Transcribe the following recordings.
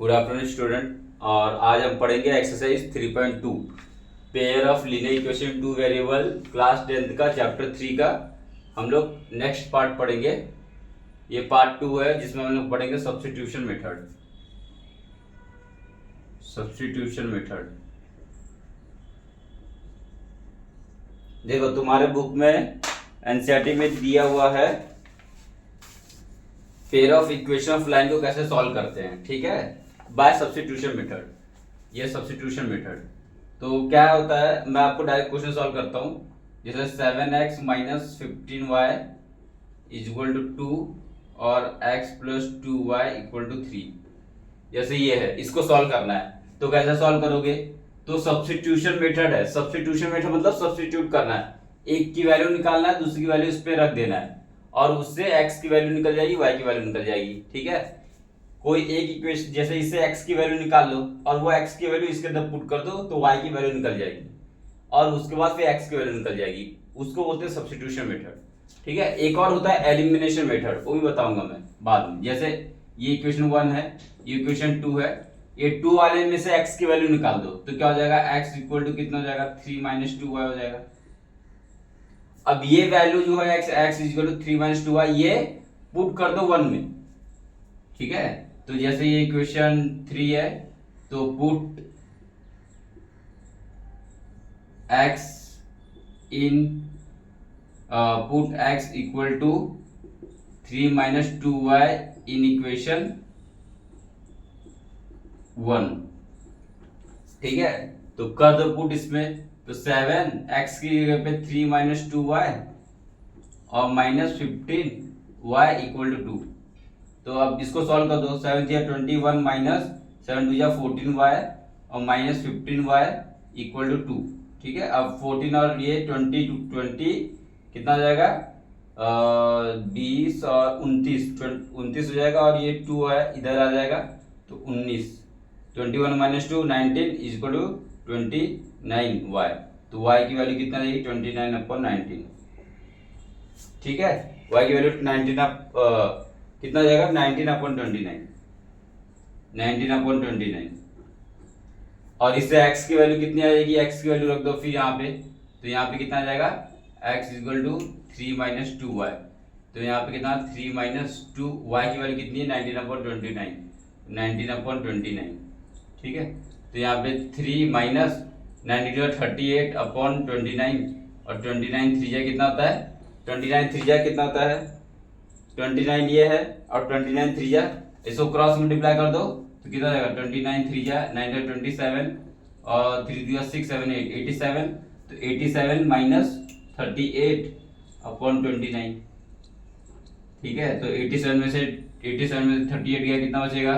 Good afternoon student. और आज हम पढ़ेंगे exercise 3.2 pair of linear equation two variable class 10th का चैप्टर 3 का हम लोग नेक्स्ट पार्ट पढ़ेंगे। ये पार्ट 2 है जिसमें हम लोग पढ़ेंगे सब्स्टिट्यूशन मेथड। सब्स्टिट्यूशन मेथड देखो तुम्हारे बुक में एनसीईआरटी में दिया हुआ है pair of equation of line को कैसे सॉल्व करते हैं, ठीक है, बाय सब्स्टिट्यूशन मेथड। ये सब्स्टिट्यूशन मेथड तो क्या होता है, मैं आपको डायरेक्ट क्वेश्चन सॉल्व करता हूं। जैसे 7x minus 15y is equal to 2 और x plus 2y equal to 3। जैसे ये है, इसको सॉल्व करना है तो कैसे सॉल्व करोगे, तो सब्स्टिट्यूशन मेथड है। सब्स्टिट्यूशन मेथड मतलब सब्स्टिट्यूट करना है, एक की वैल्यू निकालना है, दूसरी की वैल्यू इस पे रख देना है और उससे x की वैल्यू निकल जाएगी, y की वैल्यू निकल जाएगी, ठीक है। कोई एक इक्वेशन जैसे इससे x की वैल्यू निकाल लो और वो x की वैल्यू इसके अंदर पुट कर दो तो y की वैल्यू निकल जाएगी और उसके बाद फिर x की वैल्यू निकल जाएगी। उसको बोलते हैं सब्स्टिट्यूशन मेथड, ठीक है। एक और होता है एलिमिनेशन मेथड, वो भी बताऊंगा मैं बाद में। जैसे ये इक्वेशन 1 है, ये इक्वेशन 2 है, ये 2 वाले में से x की वैल्यू निकाल दो तो क्या हो जाएगा, x इक्वल टू कितना हो जाएगा, 3 माइनस 2y हो जाएगा। अब ये वैल्यू जो है x equal to 3 minus 2y ये पुट कर दो 1 में, ठीक है। तो जैसे ये इक्वेशन 3 है तो put x in put x equal to 3 minus 2y in equation 1, ठीक है। तो कर दो पुट इसमें, तो 7x की जगह पे 3 माइनस 2y और माइनस 15y इक्वल टू 2। तो अब इसको सॉल्व कर दो, 7 या 21 माइनस 7 2 या 14y और माइनस 15y इक्वल टू 2, ठीक है। अब 14 और ये 20 कितना हो जाएगा, 20 और 29 हो जाएगा और ये 2 है इधर आ जाएगा तो 19। 21 माइनस 2 19 इक्वल टू 29y। तो y की वैल्यू कितना जाएगी, 29/19, ठीक है। y की वैल्यू 19 कितना हो जाएगा, 19/29, 19/29। और इससे x की वैल्यू कितनी आ जाएगी, x की वैल्यू रख दो फिर यहाँ पे, तो यहाँ पे कितना आ जाएगा, x equal to 3 minus 2y। तो यहाँ पे कितना 3 माइनस 2, y की वैल्यू कितनी है, 19/29, 19/29, ठीक है। तो यहाँ पे 3 माइनस 38/29 और 29 3 कितना होता है, 29 3 कितना होता है, 29 ये है और 29 3 इसको क्रॉस मल्टीप्लाई कर दो तो कितना जाएगा, 29 3 9 27 और 3 3 6 7 8 87। तो 87 माइनस 38/29, ठीक है। तो 87 में से 38 गया, कितना बचेगा,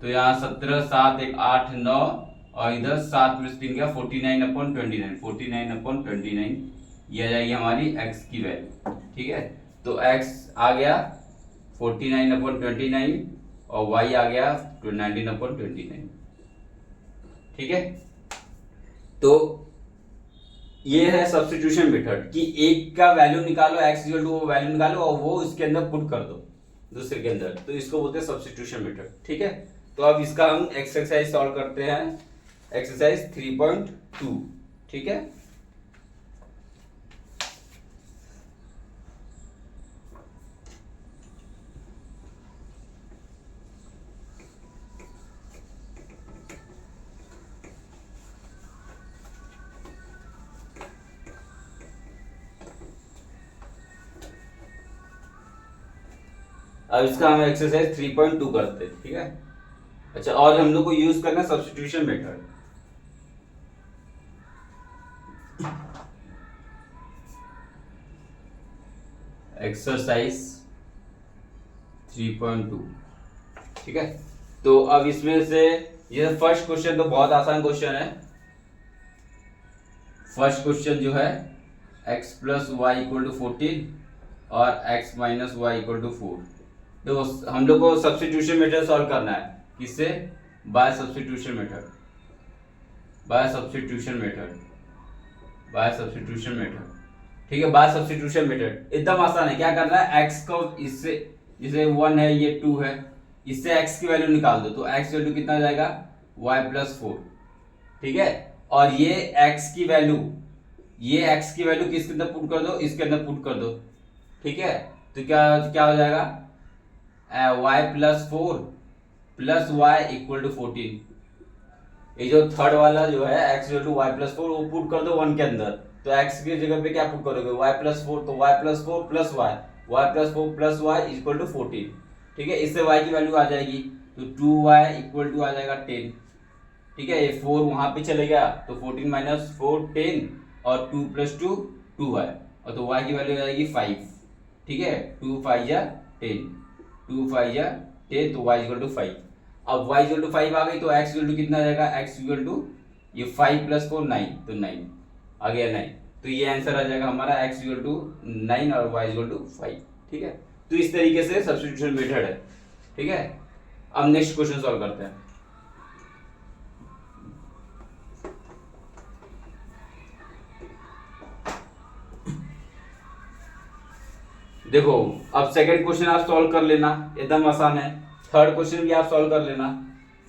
तो यहाँ 17 7 1 8 9 और इधर 7 में से 3 गया, 49/29, 49/29 ये आ जाएगी हमारी x की वैल्यू, ठीक है। तो x आ गया 49/29 और y आ गया 19/29, ठीक है। तो ये है सब्स्टिट्यूशन मेथड कि एक का वैल्यू निकालो, x इक्वल टू वो वैल्यू निकालो और वो उसके अंदर पुट कर दो दूसरे के अंदर, तो इसको बोलते हैं सब्स्टिट्यूशन मेथड, ठीक है। तो अब इसका हम एक्सरसाइज सॉल्व करते हैं, एक्सरसाइज 3.2, ठीक है। अब इसका हम एक्सरसाइज 3.2 करते हैं, ठीक है। अच्छा, और हम लोग को यूज करना सब्स्टिट्यूशन मेथड। एक्सरसाइज 3.2, ठीक है। तो अब इसमें से ये फर्स्ट क्वेश्चन तो बहुत आसान क्वेश्चन है। फर्स्ट क्वेश्चन जो है x plus Y equal to 14 और x minus Y equal to 4। तो हम लोग को सब्स्टिट्यूशन मेथड सॉल्व करना है, किससे, by substitution method, by substitution method, by substitution method, ठीक है। बाय सब्स्टिट्यूशन मेथड एकदम आसान है। क्या करना है, x को इससे, जैसे 1 है ये 2 है इससे x की वैल्यू निकाल दो, तो x वैल्यू कितना आ जाएगा y प्लस 4, ठीक है। और ये x की वैल्यू, ये x की वैल्यू किसके अंदर पुट कर दो, इसके अंदर पुट कर दो, ठीक है। तो क्या क्या हो जाएगा, y plus 4 plus Y equal to 14। ये जो थर्ड वाला जो है x equal to Y plus 4 वो पुट कर दो 1 के अंदर, तो x की जगह पे क्या पुट करोगे y प्लस 4, तो y plus 4 plus Y, y plus 4 plus Y equal to 14, ठीक है। इससे y की वैल्यू आ जाएगी, तो 2y इक्वल टू आ जाएगा 10, ठीक है। ये 4 वहां पे चले गया, तो 14 माइनस 4 10, और 2 प्लस 2 2y, और तो y की वैल्यू आ जाएगी 5, ठीक है। 2 5 जा 10, 2 5 जा 10, तो y इक्वल टू 5। अब y इक्वल टू 5 आ गई, तो x इक्वल टू कितना आ जाएगा, x इक्वल टू ये 5 प्लस 4 9, तो 9 आ गया 9, तो ये आंसर आ जाएगा हमारा x इक्वल टू 9 और y इक्वल टू 5, ठीक है। तो इस तरीके से सब्स्टिट्यूशन मेथड है, ठीक है। अब नेक्स्ट क्वेश्चन सॉल्व करते हैं। देखो अब सेकंड क्वेश्चन आप सॉल्व कर लेना, एकदम आसान है। थर्ड क्वेश्चन भी आप सॉल्व कर लेना,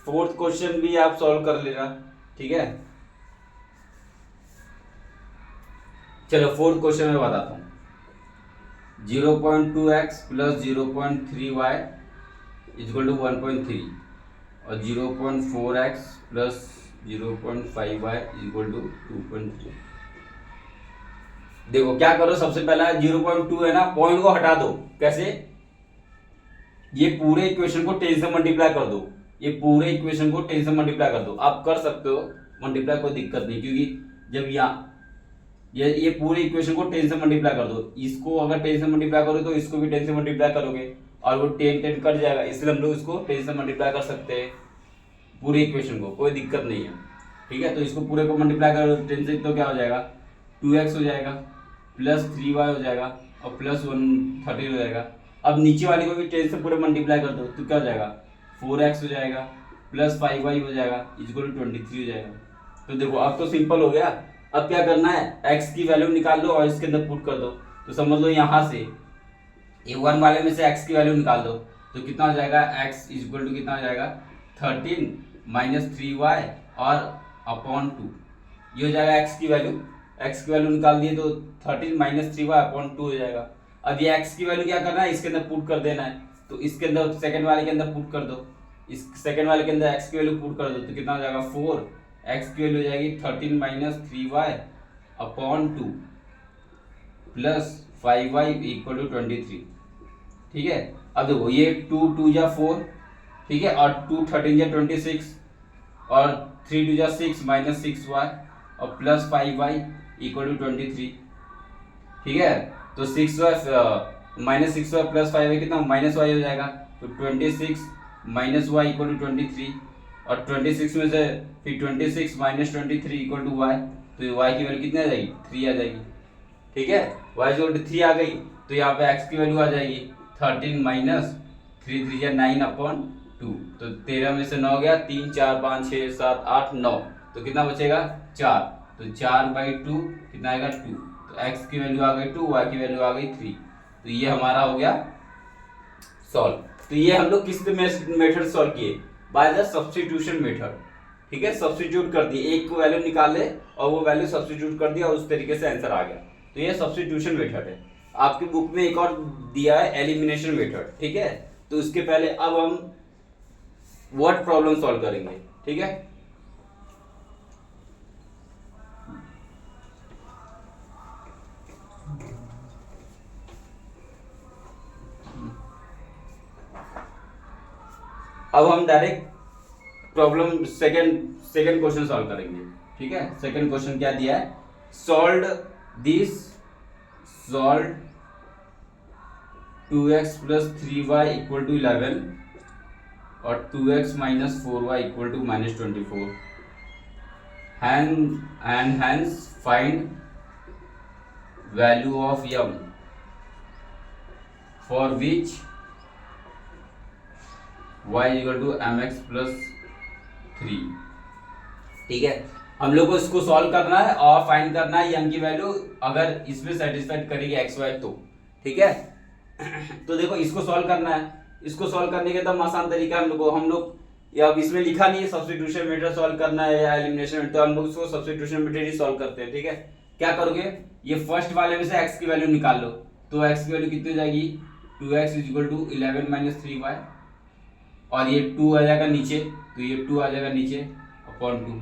फोर्थ क्वेश्चन भी आप सॉल्व कर लेना, ठीक है। चलो फोर्थ क्वेश्चन में बताता हूँ। 0.2x plus 0.3y equal to 1.3 और 0.4x plus 0.5y equal to 2.3। देखो क्या करो, सबसे पहला 0.2 है ना, पॉइंट को हटा दो। कैसे, ये पूरे इक्वेशन को 10 से मल्टीप्लाई कर दो, ये पूरे इक्वेशन को 10 से मल्टीप्लाई कर दो। आप कर सकते हो मल्टीप्लाई, कोई दिक्कत नहीं, क्योंकि जब यहाँ ये पूरे इक्वेशन को 10 से मल्टीप्लाई कर दो, इसको अगर 10 से मल्टीप्लाई करो तो इसको भी 10 से मल्टीप्लाई करोगे, और वो 10 10 कट जाएगा, इसलिए हम लोग इसको 10 से मल्टीप्लाई कर सकते हैं पूरे इक्वेशन को, कोई दिक्कत नहीं है, ठीक है। तो इसको पूरे को मल्टीप्लाई करो 10 से, तो क्या हो जाएगा 2x हो जाएगा, प्लस 3y हो जाएगा, और प्लस 130 हो जाएगा। अब नीचे वाले को भी 10 से पूरे मल्टीप्लाई कर दो, तो क्या हो जाएगा 4x हो जाएगा, प्लस 5y हो जाएगा, इक्वल टू 23 हो जाएगा। तो देखो अब तो सिंपल हो गया। अब क्या करना है, x की वैल्यू निकाल लो और इसके अंदर पुट कर दो। तो समझ लो यहाँ से ये 1 वाले में से x की वैल्यू निकाल दो, तो कितना हो जाएगा, x इक्वल टू कितना हो जाएगा 13 माइनस 3y और अपॉन 2, ये हो जाएगा x की वैल्यू। x की वैल्यू निकाल दिए तो 13 माइनस 3y अपॉन 2 हो जाएगा। अब ये x की वैल्यू क्या करना है, इसके अंदर पुट कर देना है, तो इसके अंदर सेकंड वाले के अंदर पुट कर दो, इस सेकंड वाले के अंदर x की वैल्यू पुट कर दो, तो कितना हो जाएगा 4, x की वैल्यू हो जाएगी 13 minus 3y upon 2 plus 5y equal to 23, ठीक है। अब देखो ये 2 2 जा 4, ठीक है, और 2 13 जा 26, और 3 2 जा 6 माइनस 6y और प्लस 5y इक्वल टू 23, ठीक है। तो 6y minus 6y plus 5y कितना माइनस y हो जाएगा, तो 26 माइनस y इक्वल टू 23, और 26 में से फिर 26 माइनस 23 इक्वल टू y, तो y की वैल्यू कितनी आ जाएगी 3 आ जाएगी, ठीक है। y इक्वल टू 3 आ गई, तो यहाँ पे x की वैल्यू आ जाएगी 13 माइनस 3 3 या 9 अपॉन 2, तो 13 में से 9 गया, 3 4 5 6 7 8 9, तो कितना बचेगा 4, तो 4/2 कितना आएगा 2, तो x की वैल्यू आ गई 2, y की वैल्यू आ गई 3, तो ये हमारा हो गया सॉल्व। तो ये हम लोग किस मेथड सॉल्व किए, बाय द सब्स्टिट्यूशन मेथड, ठीक है। सब्स्टिट्यूट कर दिए, एक को वैल्यू निकाले और वो वैल्यू सब्स्टिट्यूट कर दिया और उस तरीके से आंसर आ गया, तो ये सब्स्टिट्यूशन मेथड है। आपकी बुक में एक और दिया है एलिमिनेशन मेथड, ठीक है। तो उसके पहले अब हम वर्ड प्रॉब्लम सॉल्व करेंगे, ठीक है। अब हम direct problem second question solve करेंगे, ठीक है। सेकंड क्वेश्चन क्या दिया है, solve 2x plus 3y equal to 11 और 2x minus 4y equal to minus 24 and hence find value of m for which y equal to mx plus 3, ठीक है। हम लोग को इसको सॉल्व करना है और फाइंड करना है m की वैल्यू, अगर इसमें सेटिस्फाइड करेगी x y तो, ठीक है। तो देखो इसको सॉल्व करना है, इसको सॉल्व करने का एकदम आसान तरीका हम लोग या अब इसमें लिखा नहीं है सब्स्टिट्यूशन मेथड सॉल्व करना है या एलिमिनेशन मेथड, तो हम लोग इसको सब्स्टिट्यूशन मेथड ही सॉल्व करते हैं। ठीक है, क्या करोगे, ये फर्स्ट वाले में से x की वैल्यू निकाल लो, तो x की वैल्यू कितनी हो जाएगी, 2x = 11 - 3y, और ये 2 आ जाएगा नीचे, तो ये 2 आ जाएगा नीचे अपॉन 2,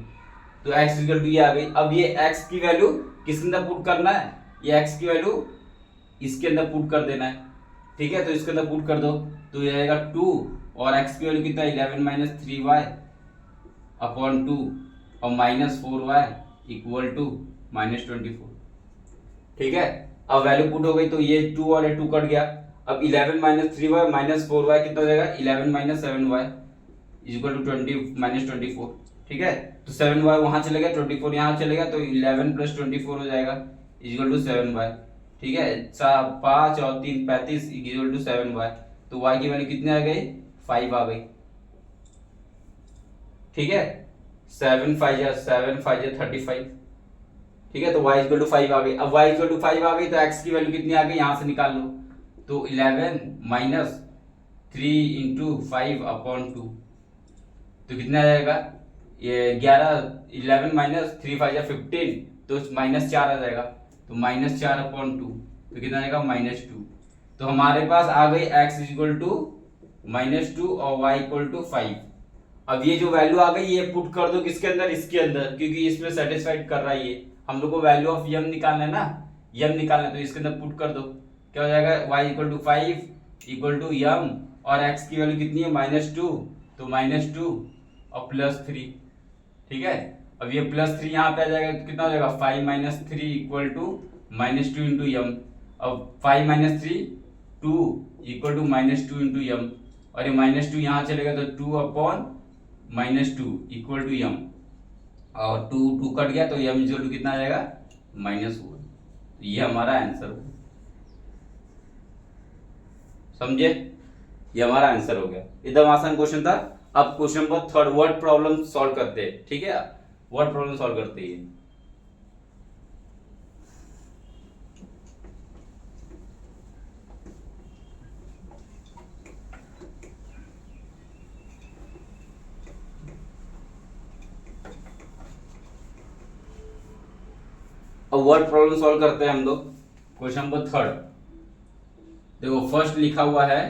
तो x = ये आ गई। अब ये x की वैल्यू किसके अंदर पुट करना है, ये x की वैल्यू इसके अंदर पुट कर देना है। ठीक है, तो इसके अंदर पुट कर दो, तो ये आएगा 2 और x की वैल्यू कितना है 11 - 3y अपॉन 2 और -4y = -24। ठीक है, अब वैल्यू पुट हो गई, तो ये 2 और ये 2 कट गया। अब 11 - 3y -4y कितना हो जाएगा, 11 - 7y = 24। ठीक है, तो 7y वहां चले गया, 24 यहाँ चलेगा, तो 11 + 24 हो जाएगा = 7y। ठीक है, 5 और 3 35 = 7y, तो y की वैल्यू कितनी आ गई, 5 आ गई। ठीक है, 7 5 = 35। ठीक है, तो y = 5 आ गई। अब y = 5 आ गई, तो x की वैल्यू कितनी आ गई, यहां से निकाल लो, तो 11 - 3 × 5 अपॉन 2, तो कितना आ जाएगा, ये 11 - 3 5 = 15, तो -4 आ जाएगा, तो -4 अपॉन 2, तो कितना आएगा, -2। तो हमारे पास आ गई x = -2 और y = 5। अब ये जो वैल्यू आ गई ये पुट कर दो किसके अंदर, इसके अंदर, क्योंकि इसमें सेटिस्फाइड कर रहा है ये, हम लोग को वैल्यू ऑफ यम निकालना है ना, यम निकालना है, तो इसके अंदर पुट कर दो, क्या हो जाएगा, y = 5 = यम, और x की वैल्यू कितनी है, -2, तो -2 और +3। ठीक है, अब ये +3 यहाँ पे आ जाएगा, तो कितना हो जाएगा, 5 - 3 = -2 × यम। अब 5 - 3 2 = -2 × यम, और ये -2 यहाँ चलेगा, तो 2 अपॉन -2 = यम, और 2 कट गया, तो यम = कितना आ जाएगा, -1। ये हमारा आंसर हो, समझे, ये हमारा आंसर हो गया। एकदम आसान क्वेश्चन था। अब question number 3 word problem solve करते हैं। ठीक है, वर्ड प्रॉब्लम सॉल्व करते हैं। अब वर्ड प्रॉब्लम सॉल्व करते हैं हम लोग। क्वेश्चन नंबर 3 देखो, फर्स्ट लिखा हुआ है,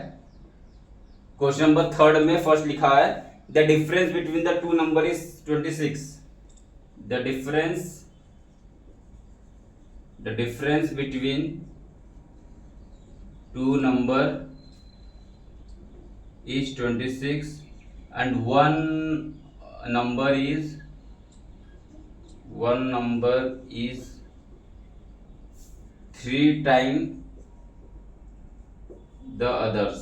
क्वेश्चन नंबर 3 में फर्स्ट लिखा है, the difference between the two number is 26। The difference between two number is 26 and one number is 3 times the others.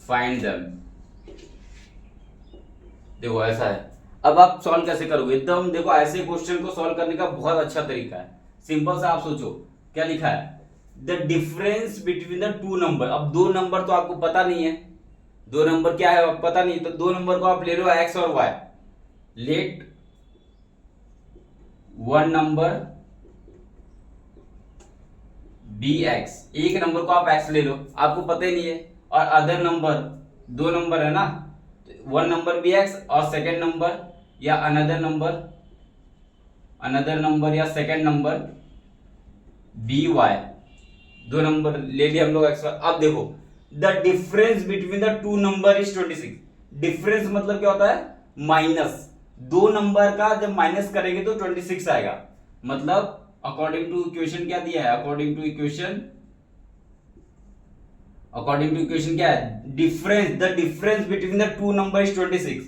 Find them. देखो ऐसा है। अब आप सॉल्व कैसे करोगे, एकदम देखो ऐसे क्वेश्चन को सॉल्व करने का बहुत अच्छा तरीका है। सिंपल सा आप सोचो, क्या लिखा है, the difference between the two number. अब दो नंबर तो आपको पता नहीं है, दो नंबर क्या है पता नहीं, तो दो नंबर को आप ले लो x और y। Let one number be x, एक नंबर को आप x ले लो, आपको पता ही नहीं है, और अदर नंबर, दो नंबर है ना, वन नंबर बी x और सेकेंड नंबर या अनदर नंबर या सेकेंड नंबर बी वाई, दो नंबर ले लिए हम लोग एक्स। अब देखो, the difference between the two number is 26। Difference मतलब क्या होता है, माइनस। दो नंबर का जब माइनस करेंगे तो 26 आएगा। मतलब अकॉर्डिंग टू इक्वेशन क्या दिया है, अकॉर्डिंग टू इक्वेशन क्या है, difference, the difference between the two number is 26।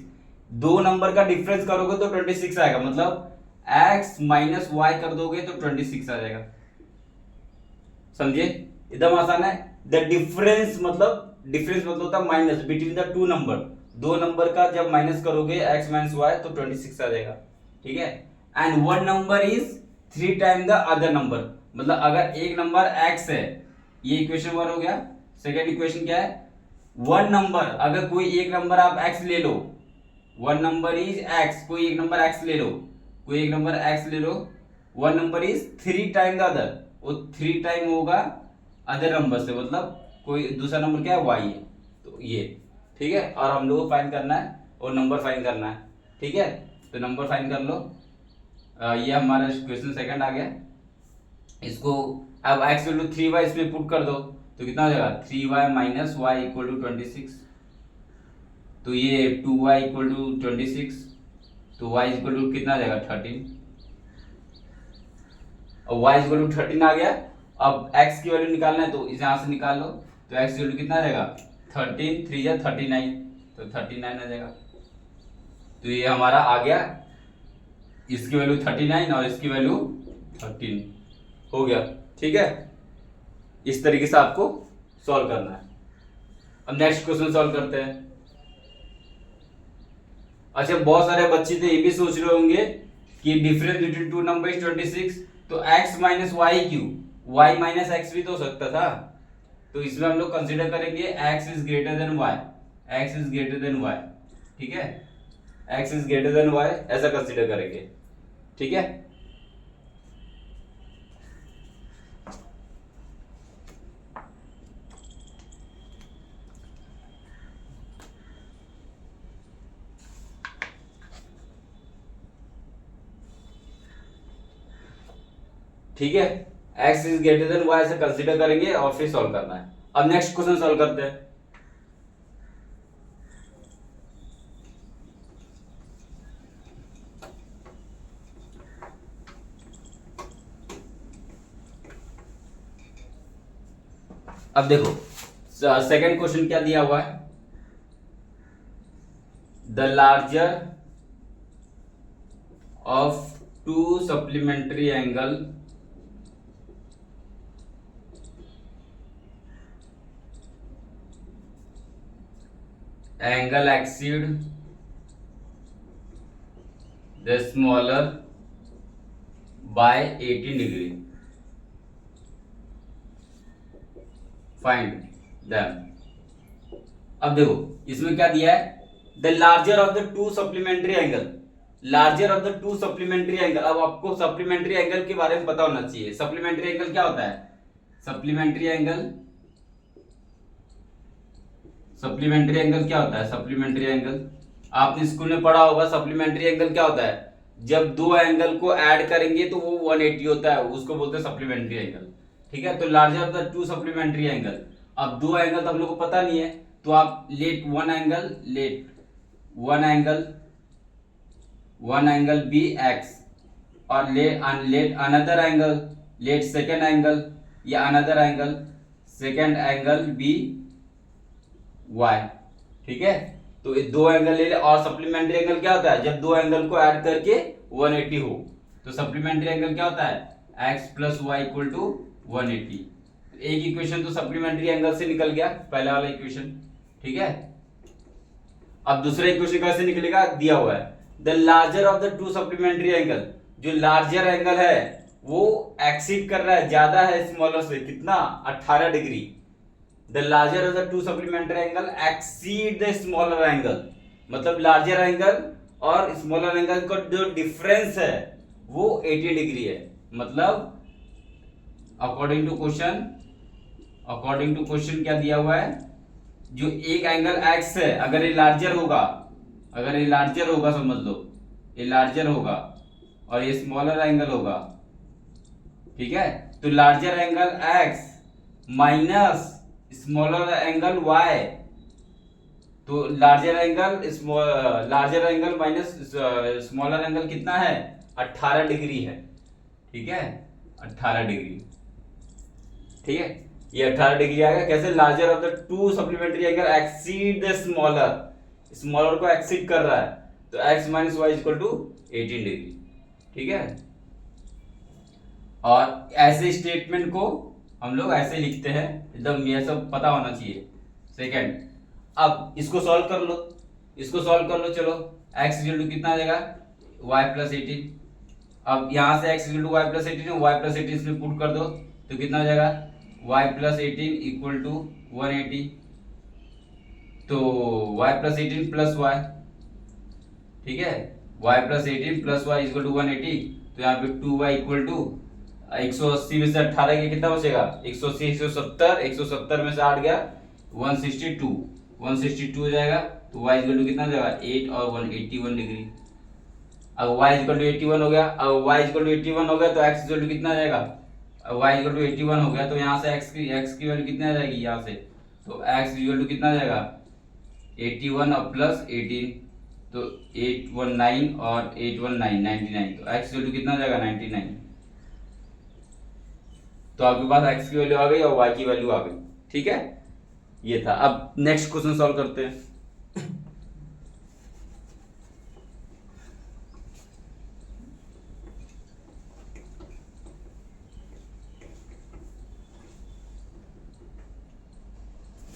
दो नंबर का डिफरेंस करोगे तो 26 आएगा, मतलब x माइनस वाई कर दोगे तो 26 आ जाएगा। समझे, एकदम आसान है। द डिफरेंस मतलब होता है minus between the two number, दो नंबर का जब माइनस करोगे x माइनस वाई तो 26 आ जाएगा। ठीक है, and one number is 3 time the other number, मतलब अगर एक नंबर x है, ये इक्वेशन 1 हो गया। सेकेंड इक्वेशन क्या है, वन नंबर, अगर कोई एक नंबर आप x ले लो, वन नंबर इज x, कोई एक नंबर x ले लो, one number is 3 time the other, वो 3 टाइम होगा अदर नंबर से, मतलब कोई दूसरा नंबर क्या है, y है, तो ये ठीक है। और हम लोग को फाइंड करना है और नंबर फाइंड करना है, ठीक है। तो नंबर फाइंड कर लो। ये हमारा क्वेश्चन सेकंड आ गया। इसको अब x इक्वल टू 3y इसमें पुट कर दो तो कितना हो जाएगा, 3y minus Y equal to 26। तो ये 2y इक्वल टू 26, तो y इक्वल टू कितना आ जाएगा 13। और y इक्वल टू 13 आ गया। अब x की वैल्यू निकालना है तो इसे यहां से निकाल लो, तो x इक्वल टू कितना आ जाएगा 13, 3 या 39, तो 39 आ जाएगा। तो ये हमारा आ गया, इसकी वैल्यू 39 और इसकी वैल्यू 13 हो गया, ठीक है। इस तरीके से आपको सॉल्व करना है। अब नेक्स्ट क्वेश्चन सॉल्व करते हैं। अच्छा, बहुत सारे बच्चे तो ये भी सोच रहे होंगे कि difference between two number is 26, तो x माइनस वाई क्यों, y माइनस एक्स भी तो हो सकता था। तो इसमें हम लोग कंसीडर करेंगे x is greater than y, x is greater than y, ठीक है, x is greater than y ऐसा कंसीडर करेंगे, ठीक है। ठीक है, x is greater than y ऐसे कंसीडर करेंगे और फिर सॉल्व करना है। अब नेक्स्ट क्वेश्चन सॉल्व करते हैं। अब देखो सेकंड क्वेश्चन क्या दिया हुआ है, the larger of to supplementary angle exceed the smaller by 18 degree, find them। अब देखो इसमें क्या दिया है, the larger of the two supplementary angle, larger of the two supplementary angle. अब आपको सप्लीमेंट्री एंगल के बारे में पता होना चाहिए। सप्लीमेंट्री एंगल क्या होता है, सप्लीमेंट्री एंगल, सप्लीमेंट्री एंगल क्या होता है, सप्लीमेंट्री एंगल आपने स्कूल में पढ़ा होगा। सप्लीमेंट्री एंगल क्या होता है, जब दो एंगल को ऐड करेंगे तो वो 180 होता है, उसको बोलते हैं सप्लीमेंट्री एंगल, ठीक है। तो larger of the two supplementary angle, अब दो एंगल तो हम लोग को पता नहीं है, तो आप let one angle be x और let another angle, let second angle या another angle, second angle be y, ठीक है। तो ये दो एंगल ले ले। और सप्लीमेंट्री एंगल क्या होता है, जब दो एंगल को ऐड करके 180 हो, तो सप्लीमेंट्री एंगल क्या होता है, x plus Y equal to 180। एक इक्वेशन तो सप्लीमेंट्री एंगल से निकल गया, पहला वाला इक्वेशन, ठीक है। अब दूसरा इक्वेशन कैसे निकलेगा, दिया हुआ है the larger of the two supplementary angle, जो लार्जर एंगल है वो एक्सीड कर रहा है, ज्यादा है स्मॉलर से, कितना 18 degree. The larger of the two supplementary angle exceed the smaller angle, मतलब लार्जर एंगल और स्मॉलर एंगल का जो डिफरेंस है वो 80 डिग्री है। मतलब अकॉर्डिंग टू क्वेश्चन क्या दिया हुआ है, जो एक एंगल x है, अगर ये लार्जर होगा, समझ लो ये लार्जर होगा और ये स्मॉलर एंगल होगा, ठीक है। तो larger angle x minus smaller angle y, तो larger angle minus smaller angle कितना है, 18 डिग्री है, ठीक है, 18 डिग्री, ठीक है। ये 18 डिग्री आएगा कैसे, larger of the two supplementary angle exceed the smaller को एक्सीड कर रहा है, तो x minus Y equal to 18 degree, ठीक है। और ऐसे स्टेटमेंट को हम लोग ऐसे लिखते हैं, एकदम ये सब पता होना चाहिए। सेकंड, अब इसको सॉल्व कर लो, चलो x इक्वल टू कितना आ जाएगा, y प्लस 18। अब यहां से x equal to y plus 18 है, y प्लस 18 इसमें पुट कर दो तो कितना हो जाएगा, y प्लस 18 इक्वल टू 180। तो y प्लस 18 प्लस y, ठीक है, y plus 18 plus y equal to 180। तो यहाँ पे 2y इक्वल टू 180 में से 18 गया कितना बचेगा? 180 170, 170 में से 8 गया 162, 162 हो जाएगा। तो y इक्वल टू कितना हो जाएगा? 8 और 1 81 डिग्री। अब y इक्वल टू 81 हो गया। अब y इक्वल टू 81 हो गया तो x इक्वल टू कितना आ जाएगा? अब y इक्वल टू 81 हो गया तो यहाँ से x की वैल्यू कितनी आ जाएगी यहाँ से? तो x इक्वल टू कितना आ जाएगा? 81 और प्लस 18, तो 819 और 819 99, तो x इक्वल टू कितना आ जाएगा? 99। तो आपके पास x की वैल्यू आ गई और y की वैल्यू आ गई। ठीक है, ये था। अब नेक्स्ट क्वेश्चन सॉल्व करते हैं।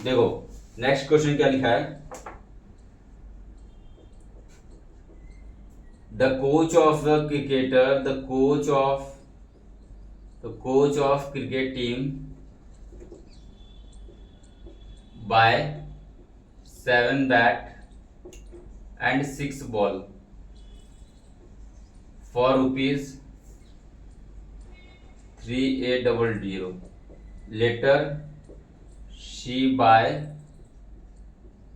देखो नेक्स्ट क्वेश्चन क्या लिखा है? The coach of the cricketer, the coach of cricket team buy 7 bat and 6 ball for rupees 3800. Later she buy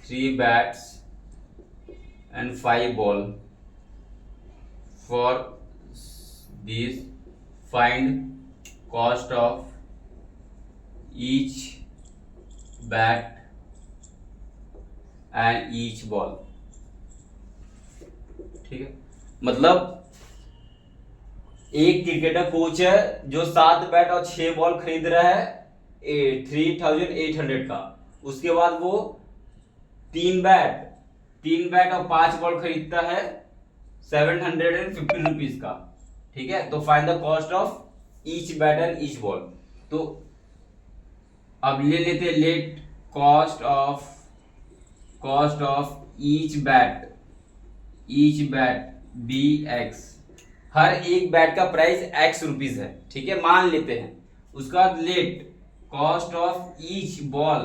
3 bats and 5 ball for these. Find cost of each bat and each ball. ठीक है, मतलब एक cricketer coach है जो 7 bat और 6 ball खरीद रहा है 3800 का। उसके बाद वो 3 बैट और 5 बॉल खरीदता है 750 रुपीज का। ठीक है, तो find the cost of each bat and each ball. तो अब ले लेते हैं let cost of each bat be x. हर एक बैट का प्राइस एक्स रुपीज है। ठीक है, मान लेते हैं। उसके बाद let cost of each ball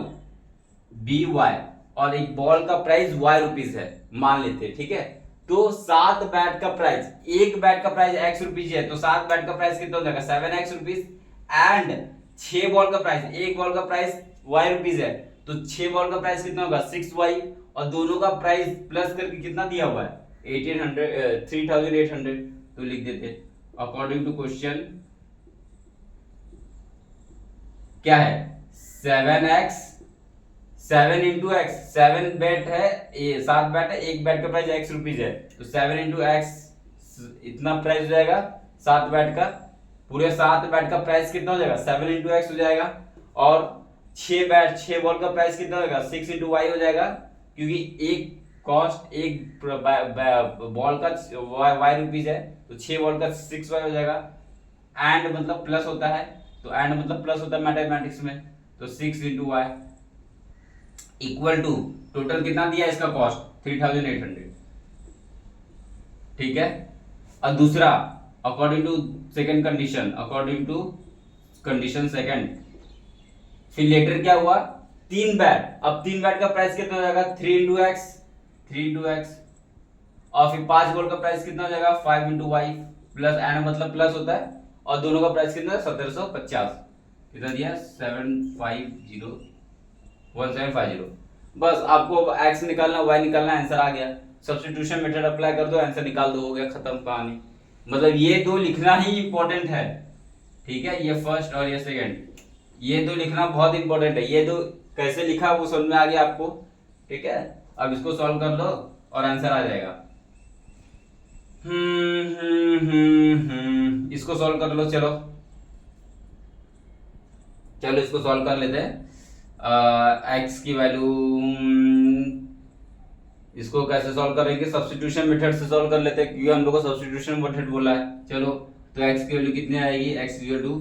be Y, और एक बॉल का प्राइस वाई रुपीज है, मान लेते हैं। ठीक है, तो 7 बैट का प्राइस, एक बैट का प्राइस एक्स रुपीज है, तो 7 बैट का प्राइस कितना हो जाएगा? 7x rupees. एंड 6 बॉल का प्राइस, एक बॉल का प्राइस वाई रुपीज है, तो 6 बॉल का प्राइस कितना होगा? 6y, और दोनों का प्राइस प्लस करके कितना दिया हुआ है? 3800। तो लिख देते अकॉर्डिंग टू क्वेश्चन क्या है? 7x 7 इंटू एक्स, 7 बैट है, 7 बैट है, एक बैट का प्राइस एक्स रुपीज है, तो 7 इंटू एक्स इतना प्राइस हो जाएगा 7 बैट का। पूरे 7 बैट का प्राइस कितना हो जाएगा? 7 इंटू एक्स हो जाएगा। और 6 बॉल का प्राइस कितना होगा? 6 इंटू वाई हो जाएगा, क्योंकि एक कॉस्ट एक बॉल का वाई रुपीज है, तो 6 बॉल का 6y हो जाएगा। एंड मतलब प्लस होता है, तो एंड मतलब प्लस होता है मैथमेटिक्स में, तो 6 into Y equal to total कितना दिया इसका कॉस्ट? 3800। ठीक है, और दूसरा अकॉर्डिंग टू कंडीशन सेकंड, फिर लेटर क्या हुआ? 3 बैट। अब 3 बैट का प्राइस कितना हो जाएगा? 3 इंटू एक्स। और फिर 5 बॉल का प्राइस कितना हो जाएगा? 5 इंटू वाई, प्लस एंड मतलब प्लस होता है, और दोनों का प्राइस कितना है? 1750। कितना दिया? 1750। बस आपको एक्स निकालना, वाई निकालना, आंसर आ गया। सब्स्टिट्यूशन मेथड अप्लाई कर दो, आंसर निकाल दो, हो गया, खत्म कहानी। मतलब ये दो लिखना ही इंपॉर्टेंट है। ठीक है, ये फर्स्ट और ये सेकंड, ये दो लिखना बहुत इंपॉर्टेंट है। ये दो कैसे लिखा वो समझ में आ गया आपको। ठीक है, अब इसको सॉल्व कर लो और आंसर आ जाएगा। इसको सॉल्व कर लो। चलो इसको सॉल्व कर लेते हैं। एक्स की वैल्यू, इसको कैसे सॉल्व करेंगे? सब्स्टिट्यूशन मेथड से सॉल्व कर लेते हैं, क्योंकि हम लोग को सब्स्टिट्यूशन मेथड बोला है। चलो, तो एक्स की वैल्यू कितनी आएगी? X equal to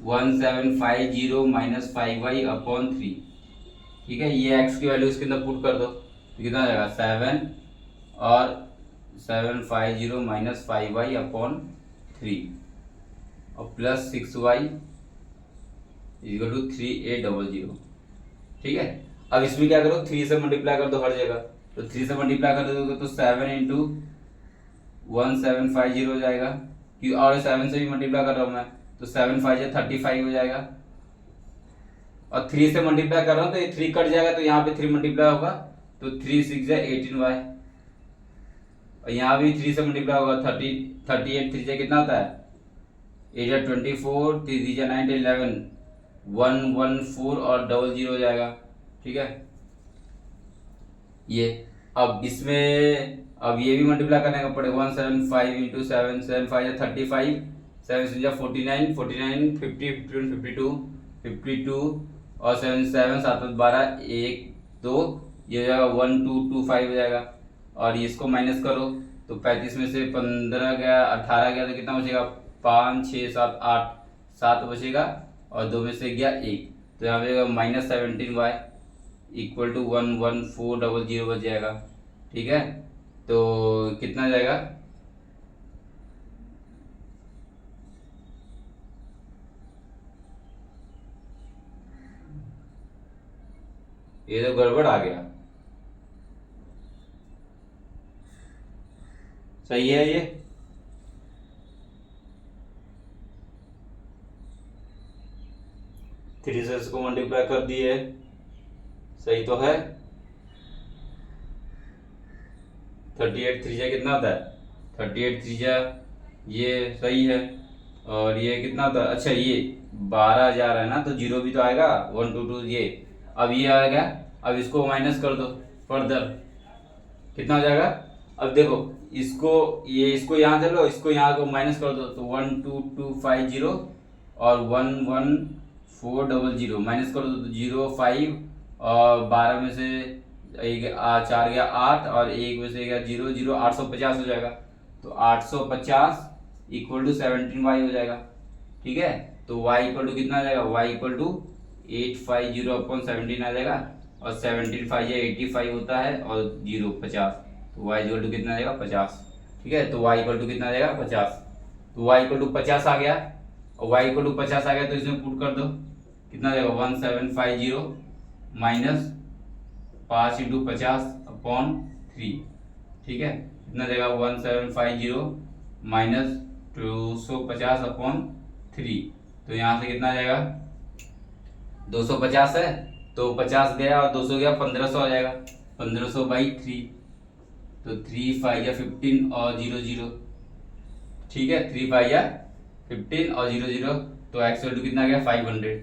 1750 minus 5y upon 3। ठीक है, ये एक्स की वैल्यू इसके अंदर पुट कर दो, तो कितना आ जाएगा? 7 और 750 माइनस 5y अपॉन 3 और प्लस 6y इक्वल टू 3800। ठीक है, अब इसमें क्या करो? 3 से मल्टीप्लाई कर दो हर जगह, तो 3 से मल्टीप्लाई कर दोगे तो 7 इंटू 1750 हो जाएगा, कि और 7 से भी मल्टीप्लाई कर रहा हूँ मैं, तो 7 5 या 35 हो जाएगा। और 3 से मल्टीप्लाई कर रहा हूँ तो ये 3 कट जाएगा, तो यहाँ पे 3 मल्टीप्लाई होगा, तो 3 6 या 18y। और यहाँ भी 3 से मल्टीप्लाई होगा, 38 3 से कितना होता है, 8 या 24, 3 या 9 11, 114 और 00 हो जाएगा। ठीक है, ये अब इसमें अब ये भी मल्टीप्लाई करने का पड़ेगा, 175 इंटू 7, 7 5 या 35, 7 6 या 49, 49 50 51 52 52 और 7 7 7 12 1 2, ये हो जाएगा 1 2 2 5 हो जाएगा। और इसको माइनस करो तो 35 में से 15 गया, 18 गया, तो कितना बचेगा, 5 6 7 8, 7 बचेगा और 2 में से गया 1, तो यहाँ पे -17y इक्वल टू 11400 बच जाएगा। ठीक है, तो कितना जाएगा, ये तो गड़बड़ आ गया। सही है ये, थ्री से इसको मल्टीप्लाई कर दिए, सही तो है। 38 3 कितना होता है, 38 3 ये सही है। और ये कितना होता है, अच्छा ये 12,000 है ना, तो जीरो भी तो आएगा, 1 2 2 ये। अब ये आएगा, अब इसको माइनस कर दो फर्दर, कितना हो जाएगा, अब देखो इसको इसको यहाँ चलो, इसको यहाँ को माइनस कर दो, तो 12250 और 11400 माइनस कर दो, तो 0 5 और 12 में से एक 4 गया 8 और 1 में से गया 0 0, 850 हो जाएगा। तो 850 इक्वल टू 17y हो जाएगा। ठीक है, तो y इक्वल टू कितना आ जाएगा, y इक्वल टू 850 अपॉन 17 आ जाएगा, और 17 5 या 85 होता है, और 0 50, तो y इक्वल टू कितना आ जाएगा, 50। ठीक है, तो y इक्वल टू कितना आ जाएगा, 50। तो y इक्वल टू 50 आ गया, और y इक्वल टू 50 आ गया, तो इसमें पुट कर दो, कितना आ जाएगा, 1750 माइनस 5 इंटू 50 अपॉन 3। ठीक है, कितना देगा, 1750 माइनस 250 अपॉन 3, तो यहाँ से कितना आ जाएगा, 250 है, तो 50 गया और 200 गया, 1500 आ जाएगा, 1500 बाई 3, तो 3 5 या 15 और 0 0। ठीक है, 3 5 या 15 और 0 0, तो एक्स वैल्यू कितना गया, 500।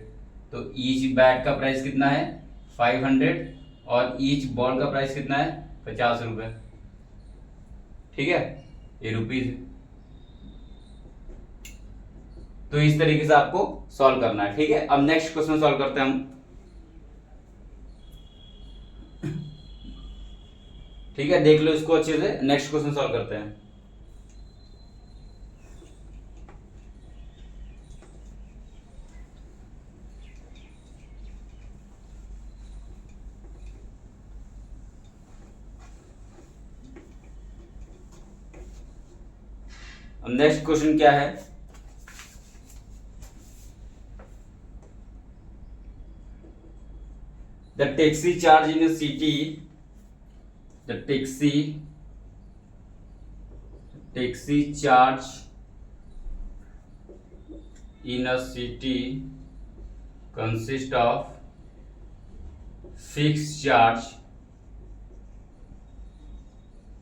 तो ईच बैट का प्राइस कितना है, 500, और ईच बॉल का प्राइस कितना है, 50 रुपए। ठीक है, ये रुपीज। तो इस तरीके से आपको सॉल्व करना है। ठीक है, अब नेक्स्ट क्वेश्चन सॉल्व करते हैं हम। ठीक है, देख लो इसको अच्छे से, नेक्स्ट क्वेश्चन सॉल्व करते हैं। अब नेक्स्ट क्वेश्चन क्या है, the taxi charge in a city, the taxi charge in a city consists of fixed charge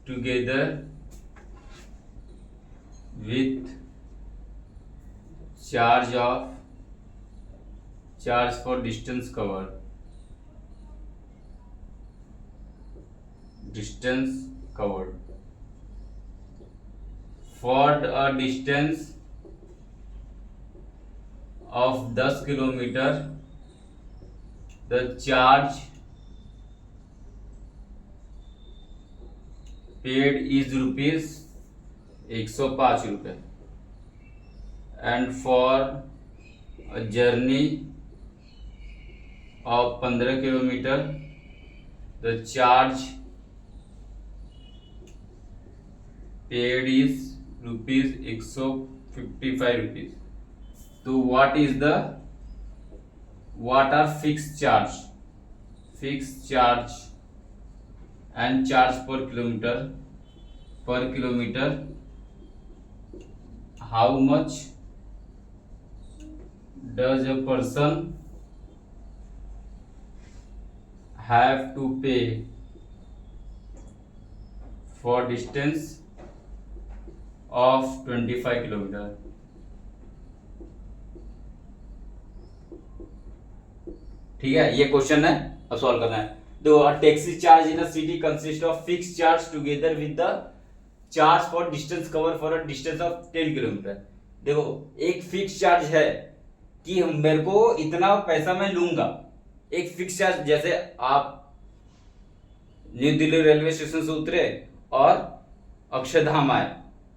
together with charge for distance covered, for a distance of 10 kilometre the charge paid is rupees 105 रुपए, and for a journey of 15 kilometre the charge paid is rupees 155 rupees. तो what are fixed charge and charge per kilometer how much does a person have to pay for distance of 25 kilometre. ठीक है, ये question है, अब solve करना है। तो taxi charge in a city consist of fix charge together with the charge for distance cover for a distance of 10 kilometre. देखो, एक फिक्स चार्ज है कि मेरे को इतना पैसा मैं लूंगा, एक फिक्स चार्ज। जैसे आप न्यू दिल्ली रेलवे स्टेशन से उतरे और अक्षरधाम आए,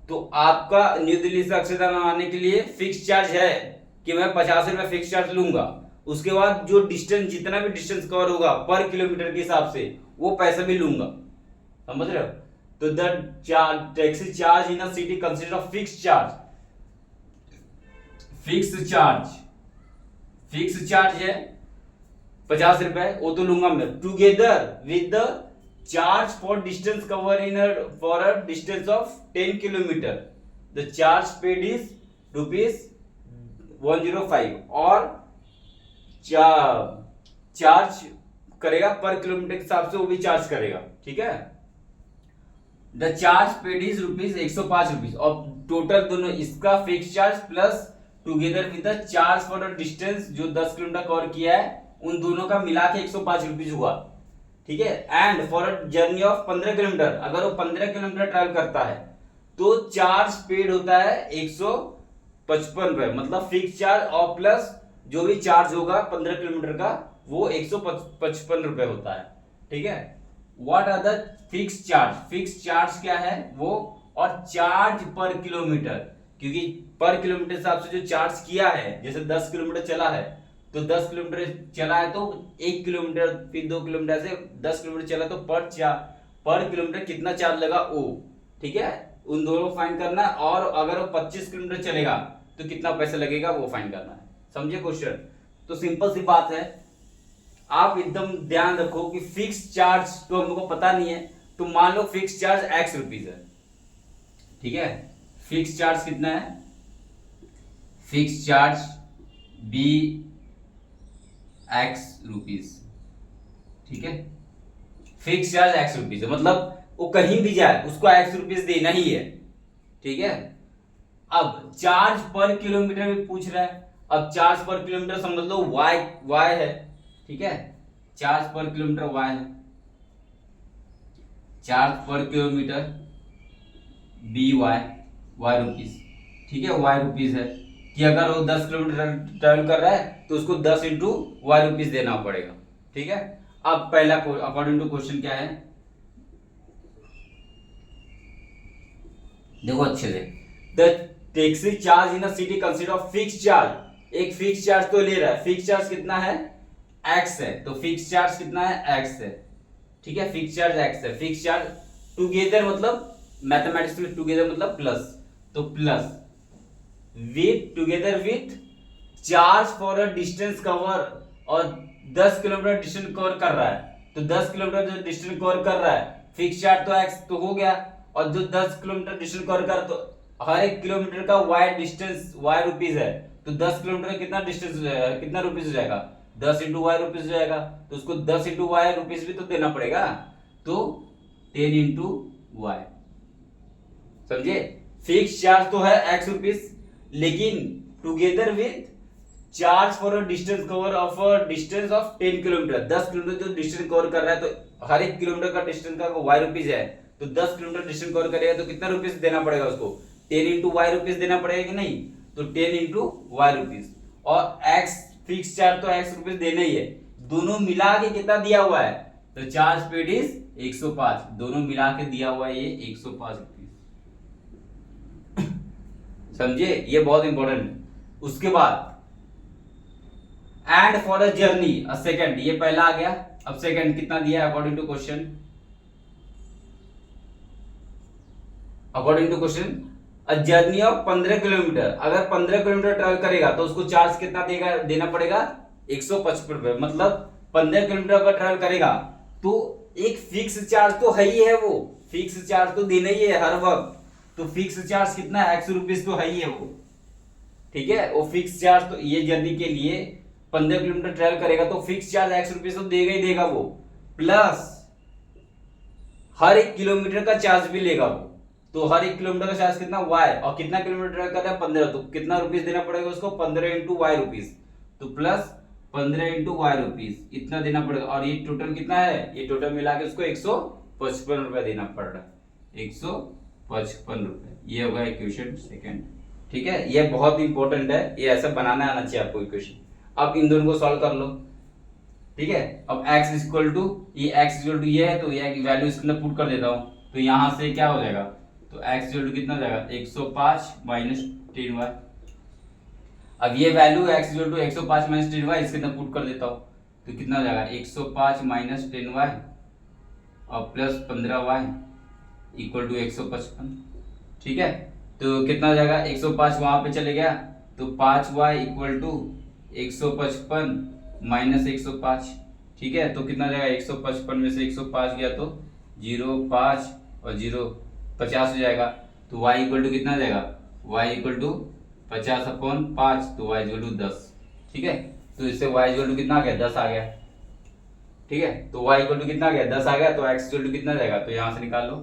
तो आपका न्यू दिल्ली से अक्षरधाम आने के लिए फिक्स चार्ज है कि मैं 50 रुपये फिक्स चार्ज लूंगा। उसके बाद जो डिस्टेंस, जितना भी डिस्टेंस कवर होगा पर किलोमीटर के हिसाब से, वो पैसा भी लूंगा। समझ रहे हो? तो the taxi charge in a city consist of fix charge. Fix charge है 50 रुपए, वो तो लूंगा मैं, together with the charge for distance cover in for a distance of 10 kilometre. The charge paid is ₹105 और चार्ज करेगा पर किलोमीटर के हिसाब से, वो भी चार्ज करेगा। ठीक है, द चार्ज पेड इज ₹105 और टोटल दोनों, इसका fix charge plus together with the charge for the distance जो 10 किलोमीटर कवर किया है, उन दोनों का मिला के ₹105 हुआ। ठीक है, and for a journey of 15 kilometre, अगर वो 15 किलोमीटर ट्रैवल करता है तो चार्ज पेड होता है ₹155, मतलब फिक्स चार्ज और प्लस जो भी चार्ज होगा 15 किलोमीटर का, वो ₹155 होता है। ठीक है, what are the fix charge? Fix charge क्या है वो, और चार्ज पर किलोमीटर, क्योंकि पर किलोमीटर हिसाब से जो चार्ज किया है, जैसे 10 किलोमीटर चला है तो 10 किलोमीटर चला है तो 1 किलोमीटर, फिर 2 किलोमीटर से 10 किलोमीटर चला तो पर किलोमीटर कितना चार्ज लगा वो। ठीक है, उन दोनों फाइंड करना है, और अगर वो 25 किलोमीटर चलेगा तो कितना पैसा लगेगा वो फाइंड करना है। समझे क्वेश्चन? तो सिंपल सी बात है, आप एकदम ध्यान रखो कि फिक्स चार्ज तो हमको पता नहीं है, तो मान लो फिक्स चार्ज ₹X है। ठीक है, फिक्स चार्ज कितना है? Fix charge ₹X। ठीक है, फिक्स चार्ज ₹X है, मतलब वो कहीं भी जाए उसको ₹X देना ही है। ठीक है, अब चार्ज पर किलोमीटर भी पूछ रहा है। अब चार्ज पर किलोमीटर समझ लो y है। ठीक है, चार्ज पर किलोमीटर y है, चार्ज पर किलोमीटर y रुपीस। ठीक है, y है कि अगर वो 10 किलोमीटर ट्रेवल कर रहा है तो उसको 10 इंटू ₹y देना पड़ेगा। ठीक है, अब पहला अकॉर्डिंग टू क्वेश्चन क्या है, देखो अच्छे से। The taxi charge in a city consist of fix charge, एक फिक्स चार्ज तो ले रहा है। फिक्स चार्ज कितना है? X है, तो फिक्स चार्ज कितना है? X है। ठीक है, फिक्स चार्ज X है। फिक्स चार्ज टुगेदर, मतलब मैथमेटिक्स में टुगेदर मतलब प्लस, तो plus with together with charge for a distance cover, और 10 किलोमीटर डिस्टेंस कवर कर रहा है, तो 10 किलोमीटर जो डिस्टेंस कवर कर रहा है, फिक्स चार्ज तो X तो हो गया, और जो 10 किलोमीटर डिस्टेंस कवर कर, तो हर एक किलोमीटर का y डिस्टेंस ₹y है, तो 10 किलोमीटर कितना डिस्टेंस, कितना रुपीस हो जाएगा? 10 इंटू y रुपीस हो जाएगा, तो उसको 10 इंटू y रुपीस भी तो देना पड़ेगा, तो 10 इंटू y। समझे? फिक्स चार्ज तो है ₹X, लेकिन together with charge for a distance cover of a distance of 10 kilometre, 10 kilometre जो डिस्टेंस कवर कर रहा है, तो हर एक किलोमीटर का डिस्टेंस का ₹y है, तो 10 किलोमीटर डिस्टेंस कवर करेगा तो कितना रुपीस देना पड़ेगा उसको? 10 इंटू y देना पड़ेगा कि नहीं? तो 10 इंटू y, और X फिक्स चार्ज तो ₹X देना ही है। दोनों मिला के कितना दिया हुआ है? तो चार्ज पेड इज 105, दोनों मिला के दिया हुआ है ये ₹105। समझे? ये बहुत इंपॉर्टेंट है। उसके बाद and for a journey a second, ये पहला आ गया। अब सेकंड कितना दिया है according to question? According to question a journey of 15 kilometre, अगर 15 किलोमीटर ट्रेवल करेगा तो उसको चार्ज कितना देना पड़ेगा? ₹155, मतलब 15 किलोमीटर अगर ट्रेवल करेगा तो एक फिक्स चार्ज तो है ही है, वो फिक्स चार्ज तो देना ही है हर वक्त, तो तो फिक्स चार्ज कितना है, ₹X तो है ही है वो, ठीक है। वो फिक्स चार्ज तो ये जर्नी के लिए 15 किलोमीटर ट्रेवल करेगा तो फिक्स चार्ज ₹X तो देगा ही देगा वो, प्लस हर 1 किलोमीटर का चार्ज भी लेगा वो। तो हर 1 किलोमीटर का चार्ज कितना, Y, और कितना किलोमीटर ट्रेवल करता है 15, तो कितना रुपीस देना पड़ेगा उसको, 15 इंटू Y रुपीस, तो प्लस 15 इंटू Y रुपीस इतना देना पड़ेगा। और ये टोटल कितना है, ये टोटल मिला के उसको 155 रुपया देना पड़ रहा है, 155 रुपए। ये होगा इक्वेशन सेकंड, ठीक है। ये बहुत इंपॉर्टेंट है, ये ऐसा बनाना आना चाहिए आपको इक्वेशन। अब इन दोनों को सॉल्व कर लो, ठीक है। अब x इक्वल टू ये है, तो ये वैल्यू इसके अंदर पुट कर देता हूं, तो यहां से क्या हो जाएगा, तो x इक्वल टू कितना हो जाएगा 105 माइनस 10y। अब ये value x equal to 105 minus 10y इसके अंदर पुट कर देता हूं, तो कितना हो जाएगा 105 माइनस 10y और प्लस 15y इक्वल टू 155, ठीक है। तो कितना हो जाएगा 105 वहां पे चले गया, तो 5y इक्वल टू 155 माइनस 105, ठीक है। तो कितना जाएगा 155 में से 105 गया तो 0 5 और 0 50 हो जाएगा, तो y इक्वल टू कितना जाएगा, y इक्वल टू 50/5, तो y इक्वल टू 10, ठीक है। तो इससे y इक्वल टू कितना आ गया 10 आ गया, ठीक है। तो y इक्वल टू कितना आ गया 10 आ गया, तो x इक्वल टू कितना जाएगा, तो यहां से निकाल लो,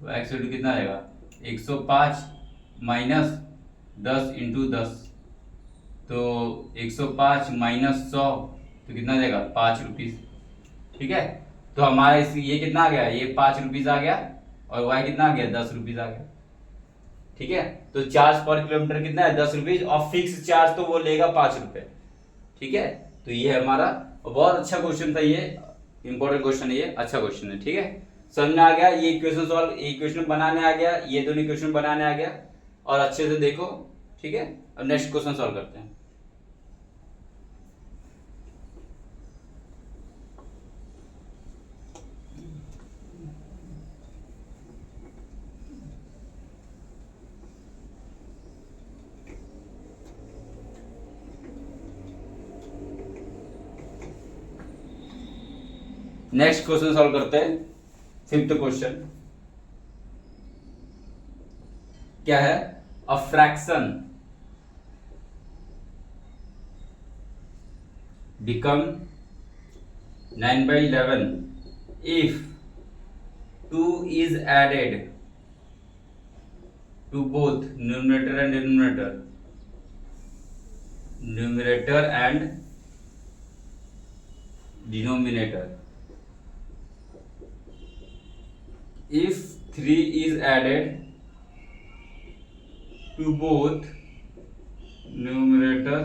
तो x इक्वल टू कितना आएगा 105 माइनस 10 इंटू 10, तो 105 माइनस 100 तो कितना जाएगा 5 रुपीज, ठीक है। तो हमारा ये कितना आ गया, ये 5 रुपीज आ गया, और y कितना आ गया 10 रुपीज आ गया, ठीक है। तो चार्ज पर किलोमीटर कितना है 10 रुपीज, और फिक्स चार्ज तो वो लेगा 5 रुपए, ठीक है। तो ये हमारा बहुत अच्छा क्वेश्चन था, ये इंपॉर्टेंट क्वेश्चन है, ये अच्छा क्वेश्चन है, ठीक है। समझ में आ गया, ये इक्वेशन सॉल्व, इक्वेशन बनाने आ गया, ये दोनों इक्वेशन बनाने आ गया, और अच्छे से देखो, ठीक है। अब नेक्स्ट क्वेश्चन सॉल्व करते हैं। नेक्स्ट क्वेश्चन सॉल्व करते हैं, 5th क्वेश्चन क्या है, a fraction become 9/11 if 2 is added to both numerator and denominator. If 3 is added to both numerator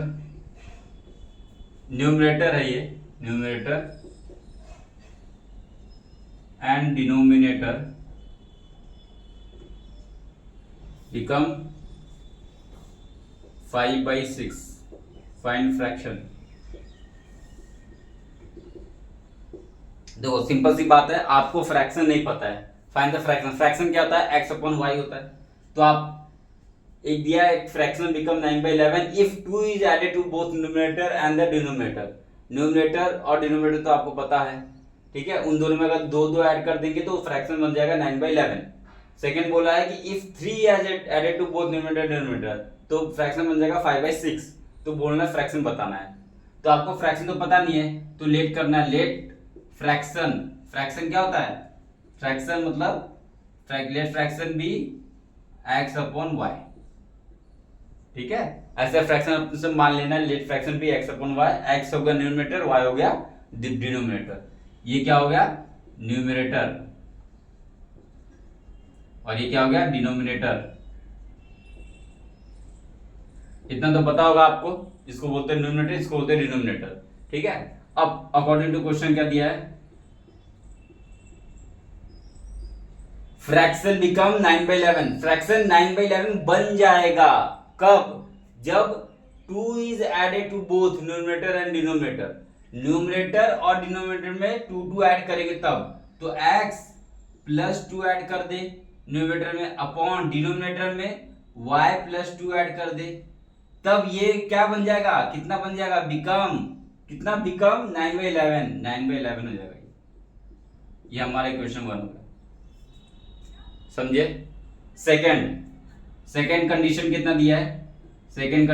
है ये, numerator and denominator become 5/6, find fraction. देखो simple सी बात है, आपको फ्रैक्शन नहीं पता है, फाइंड द फ्रैक्शन। फ्रैक्शन क्या होता है, x/y होता है। तो आप एक दिया एक fraction become 9/11 if 2 is added to both numerator and the denominator. Numerator और डिनोमिनेटर तो आपको पता है, ठीक है। उन दोनों में अगर 2 ऐड कर देंगे तो फ्रैक्शन बन जाएगा 9/11। सेकंड बोला है कि if 3 is added to both numerator denominator, तो फ्रैक्शन बन जाएगा 5/6। तो बोलना फ्रैक्शन बताना है, तो आपको फ्रैक्शन तो पता नहीं है, तो लेट करना है, लेट फ्रैक्शन। फ्रैक्शन क्या होता है, फ्रैक्शन मतलब लेट फ्रैक्शन बी x/y, ठीक है। ऐसे फ्रैक्शन से मान लेना, लेट फ्रैक्शन भी x/y, x हो गया न्यूमरेटर, y हो गया डिनोमिनेटर। ये क्या हो गया न्यूमरेटर, और ये क्या हो गया डिनोमिनेटर। इतना तो पता होगा आपको, इसको बोलते हैं न्यूमरेटर, इसको बोलते हैं डिनोमिनेटर, ठीक है। अब अकॉर्डिंग टू क्वेश्चन क्या दिया है, फ्रैक्शन बिकम 9/11, फ्रैक्शन 9/11 बन जाएगा कब, जब 2 is added to both numerator and denominator. Numerator और डिनोमिनेटर में 2 ऐड करेंगे तब, तो x + 2 ऐड कर दे न्यूमरेटर में, अपॉन डिनोमिनेटर में y + 2 ऐड कर दे, तब ये क्या बन जाएगा, कितना बन जाएगा, बिकम, कितना बिकम 9/11 हो जाएगा। ये हमारा इक्वेशन 1 होगा, समझे। सेकंड सेकेंड कंडीशन कितना दिया है, सेकेंड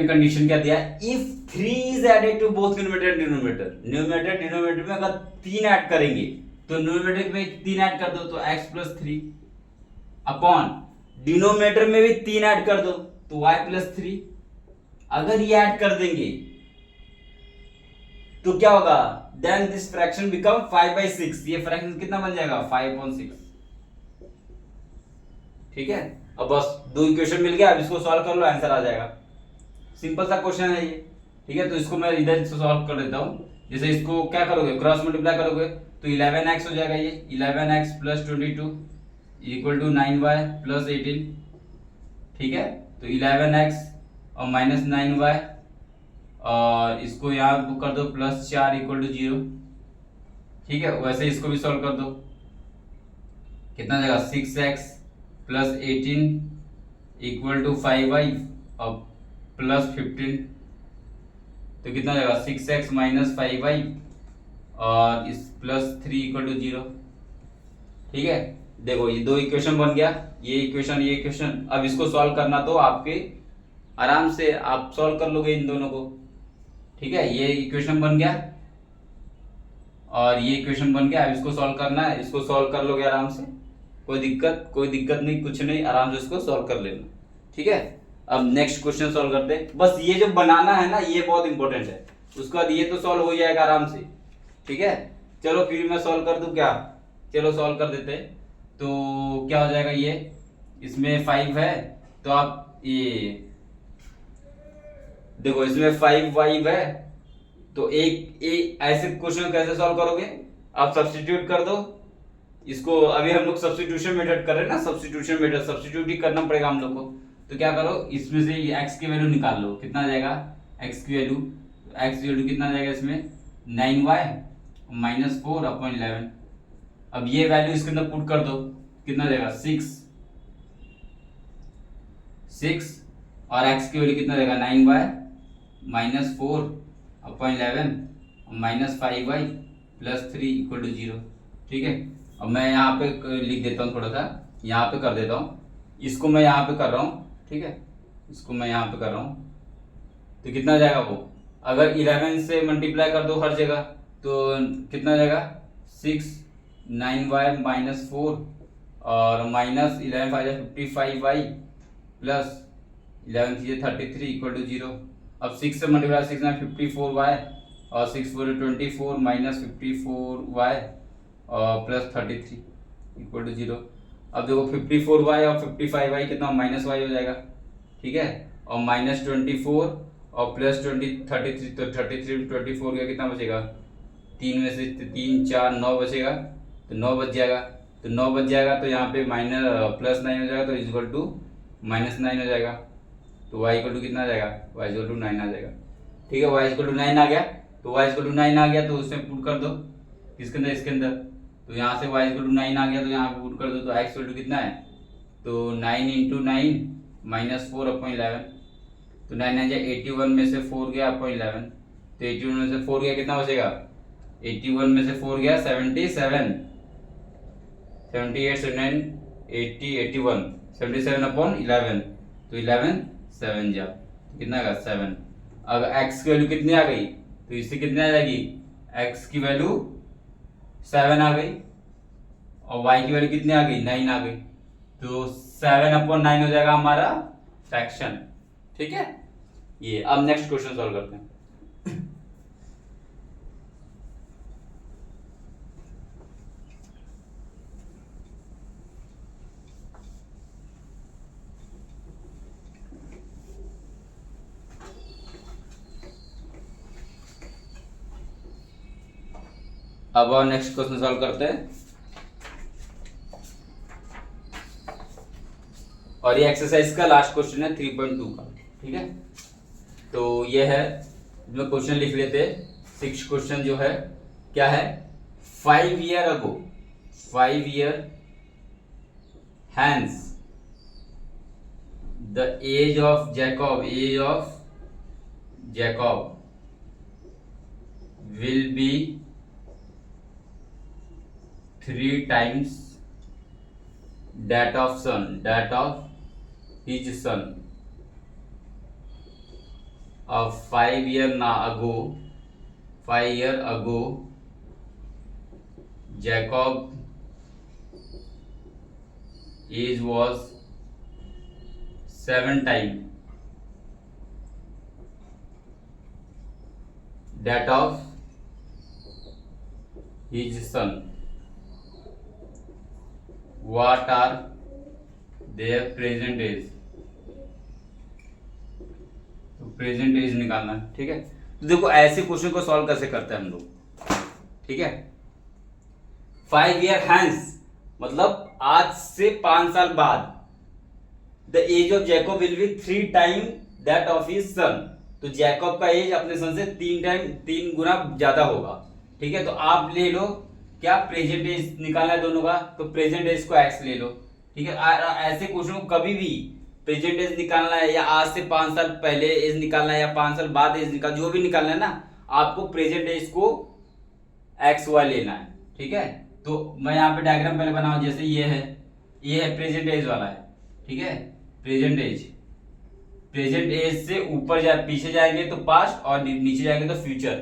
कंडीशन क्या दिया है, if 3 is added to both numerator and denominator में अगर 3 ऐड करेंगे तो न्यूमरेटर में 3 ऐड कर दो तो x प्लस 3 अपॉन डिनोमिनेटर में भी 3 ऐड कर दो तो y प्लस 3। अगर ये ऐड कर देंगे तो क्या होगा, देन दिस फ्रैक्शन बिकम 5/6। ये फ्रैक्शन कितना बन जाएगा, 5/6। ठीक है, अब बस 2 इक्वेशन मिल गया, अब इसको सॉल्व कर लो, आंसर आ जाएगा। सिंपल सा क्वेश्चन है ये। ठीक है, तो इसको मैं इधर से सॉल्व कर देता हूं। जैसे इसको क्या करोगे, क्रॉस मल्टीप्लाई करोगे तो 11x हो जाएगा, ये 11x plus 22 equal to 9y plus 18। ठीक है, तो 11x और माइनस 9y और इसको यहाँ कर दो प्लस 4 इक्वल टू 0। ठीक है, वैसे इसको भी सॉल्व कर दो, कितना जाएगा 6x plus 18 equal to 5y और प्लस 15। तो कितना जाएगा 6x माइनस 5y और इस प्लस 3 इक्वल टू 0। ठीक है, देखो ये 2 इक्वेशन बन गया, ये इक्वेशन। अब इसको सॉल्व करना तो आपके आराम से आप सॉल्व कर लोगे इन दोनों को। ठीक है, ये इक्वेशन बन गया और ये इक्वेशन बन गया। अब इसको सॉल्व करना है, इसको सॉल्व कर लोगे आराम से, कोई दिक्कत नहीं, कुछ नहीं, आराम से इसको सॉल्व कर लेना। ठीक है, अब नेक्स्ट क्वेश्चन सॉल्व करते हैं। बस ये जो बनाना है ना, ये बहुत इंपॉर्टेंट है, उसके बाद ये तो सॉल्व हो जाएगा आराम से। ठीक है, चलो फिर मैं सॉल्व कर दूं क्या, चलो सॉल्व कर देते हैं। तो क्या हो जाएगा, ये इसमें 5 है तो आप ये देखो इसमें 5y है, तो एक ऐसे क्वेश्चन कैसे सॉल्व करोगे, आप सब्स्टिट्यूट कर दो इसको। अभी हम लोग सब्स्टिट्यूशन मेथड कर रहे हैं ना, सब्स्टिट्यूट ही करना पड़ेगा हम लोग को। तो क्या करो, इसमें से x की वैल्यू निकाल लो, कितना आ जाएगा x की वैल्यू कितना आ जाएगा इसमें 9y माइनस 4 अपॉन 11। अब ये वैल्यू इसके अंदर पुट कर दो, कितना जाएगा 6 और x की वैल्यू कितना जाएगा 9y minus 4 upon 11 minus 5y plus 3 equal to 0। ठीक है, अब मैं यहाँ पे लिख देता हूँ, थोड़ा सा यहाँ पे कर देता हूँ, इसको मैं यहाँ पे कर रहा हूँ। ठीक है, इसको मैं यहाँ पे कर रहा हूँ, तो कितना जाएगा वो, अगर 11 से मल्टीप्लाई कर दो हर जगह तो कितना जाएगा 6 9y माइनस 4 और minus 11 55y plus 11 33 equal to 0। अब 6 से मल्टीप्लाई 6 9 54y और 6 4 24 माइनस 54y और प्लस 33 इक्वल टू 0। अब देखो 54y और 55y कितना माइनस y हो जाएगा। ठीक है, और माइनस 24 और प्लस 33, तो 33 24 का कितना बचेगा, 3 में से 3 4 9 बचेगा, तो 9 बच जाएगा। तो 9 बच जाएगा तो यहाँ पे माइनस प्लस 9 हो जाएगा, तो इक्वल टू माइनस 9 हो जाएगा। तो y इक्वल टू कितना आ जाएगा, y इक्वल टू 9 आ जाएगा। ठीक है, y इक्वल टू 9 आ गया, तो y इक्वल टू 9 आ गया तो उसमें पुट कर दो, किसके अंदर, इसके अंदर। तो यहाँ से y इक्वल टू 9 आ गया तो यहाँ पे पुट कर दो, तो x इक्वल टू कितना है, तो 9 इंटू 9 माइनस 4 अपॉन 11। तो 9 आ जाए 81 में से 4 गया अपॉन 11, तो 81 में से 4 गया कितना बचेगा, 81 में से 4 गया 77 78 79 80 81 77 अपॉन 11, तो 11 7 जा कितना आएगा 7। अब x की वैल्यू कितनी आ गई, तो इससे कितनी आ जाएगी, x की वैल्यू 7 आ गई और y की वैल्यू कितनी आ गई 9 आ गई, तो 7 अपॉन 9 हो जाएगा हमारा फ्रैक्शन। ठीक है, ये अब नेक्स्ट क्वेश्चन सॉल्व करते हैं। अब और नेक्स्ट क्वेश्चन सॉल्व करते हैं, और ये एक्सरसाइज का लास्ट क्वेश्चन है 3.2 का। ठीक है, तो ये है, जो क्वेश्चन लिख लेते हैं। 6 क्वेश्चन जो है क्या है, 5 year ago 5 year hence the age of Jacob will be 3 times that of his son of 5 year ago, 5 year ago, Jacob age was 7 times that of his son. What are their present age? तो present as निकालना है, ठीक है। तो देखो ऐसे question को solve कैसे करते हैं हम लोग, ठीक है। 5 year हैंस मतलब आज से 5 साल बाद, the age of Jacob will be 3 time that of his son. तो जैकब का एज अपने सन से 3 गुना ज्यादा होगा, ठीक है। तो आप ले लो क्या, प्रेजेंट एज निकालना है दोनों का, तो प्रेजेंट एज को एक्स ले लो, ठीक है। ऐसे क्वेश्चन को कभी भी प्रेजेंट एज निकालना है या आज से 5 साल पहले एज निकालना है या 5 साल बाद एज निकाल, जो भी निकालना है ना, आपको प्रेजेंट एज को एक्स वाई लेना है, ठीक है। तो मैं यहाँ पे डायग्राम पहले बनाऊं, जैसे ये है प्रेजेंट एज वाला है, ठीक है। प्रेजेंट एज से ऊपर पीछे जाएंगे तो पास्ट और नीचे जाएंगे तो फ्यूचर,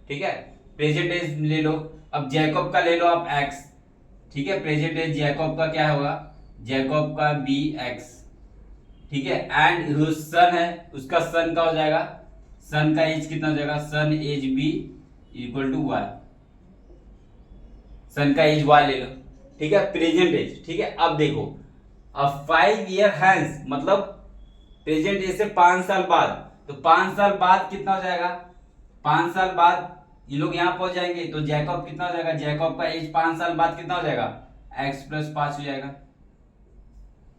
ठीक है। प्रेजेंट एज ले लो, अब जैकब का ले लो आप एक्स, ठीक है। प्रेजेंट एज जैकब का क्या होगा, जैकब का बी एक्स, ठीक है। एंड जो सन है उसका सन का हो जाएगा, सन का एज कितना हो जाएगा, son age be equal to y, son का एज वाई ले लो, ठीक है। प्रेजेंट एज, ठीक है। अब देखो, अब 5 year हैंस मतलब प्रेजेंट एज से 5 साल बाद, तो 5 साल बाद कितना हो जाएगा, 5 साल बाद ये लोग यहाँ पहुंच जाएंगे, तो जैकब कितना हो जाएगा, जैकब का एज 5 साल बाद कितना हो जाएगा, एक्स प्लस 5 हो जाएगा।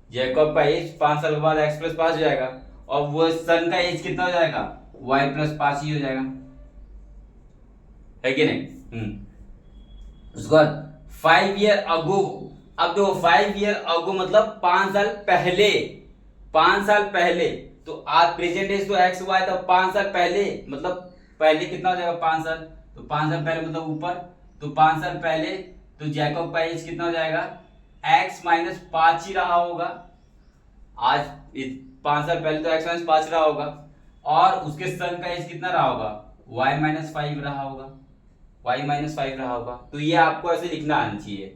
जैकब का एज 5 साल बाद एक्स प्लस 5 हो जाएगा, और वो सन का एज कितना हो जाएगा, वाई प्लस 5 ही हो जाएगा, है कि नहीं। उसके बाद 5 year अगो, अब देखो 5 year अगो मतलब 5 साल पहले, 5 साल पहले, तो आज प्रेजेंट एज तो एक्स वाई था, 5 साल पहले मतलब पहले कितना हो जाएगा 5 साल, तो 5 साल पहले मतलब ऊपर, तो 5 साल पहले, तो जैकब का एज कितना हो जाएगा, एक्स माइनस 5 ही रहा होगा। आज 5 साल पहले तो एक्स माइनस 5 रहा होगा, और उसके सन का एज कितना रहा होगा, वाई माइनस 5 रहा होगा, वाई माइनस 5 रहा होगा। तो ये आपको ऐसे लिखना आना चाहिए,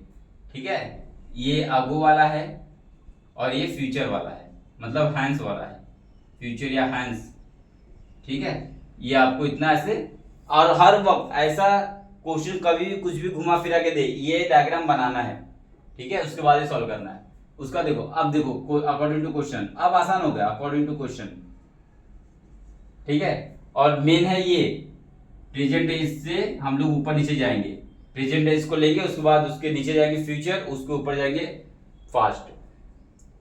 ठीक है। ये अगो वाला है और ये फ्यूचर वाला है, मतलब हैंस वाला है, फ्यूचर या हैंस, ठीक है। ये आपको इतना ऐसे, और हर वक्त ऐसा क्वेश्चन कभी भी कुछ भी घुमा फिरा के दे, ये डायग्राम बनाना है, ठीक है। उसके बाद ये सॉल्व करना है उसका। देखो अब देखो अकॉर्डिंग टू क्वेश्चन, अब आसान हो गया अकॉर्डिंग टू क्वेश्चन, ठीक है। और मेन है ये प्रेजेंट एज से हम लोग ऊपर नीचे जाएंगे, प्रेजेंट एज को लेंगे, उसके बाद उसके नीचे जाएंगे फ्यूचर, उसके ऊपर जाएंगे फास्ट।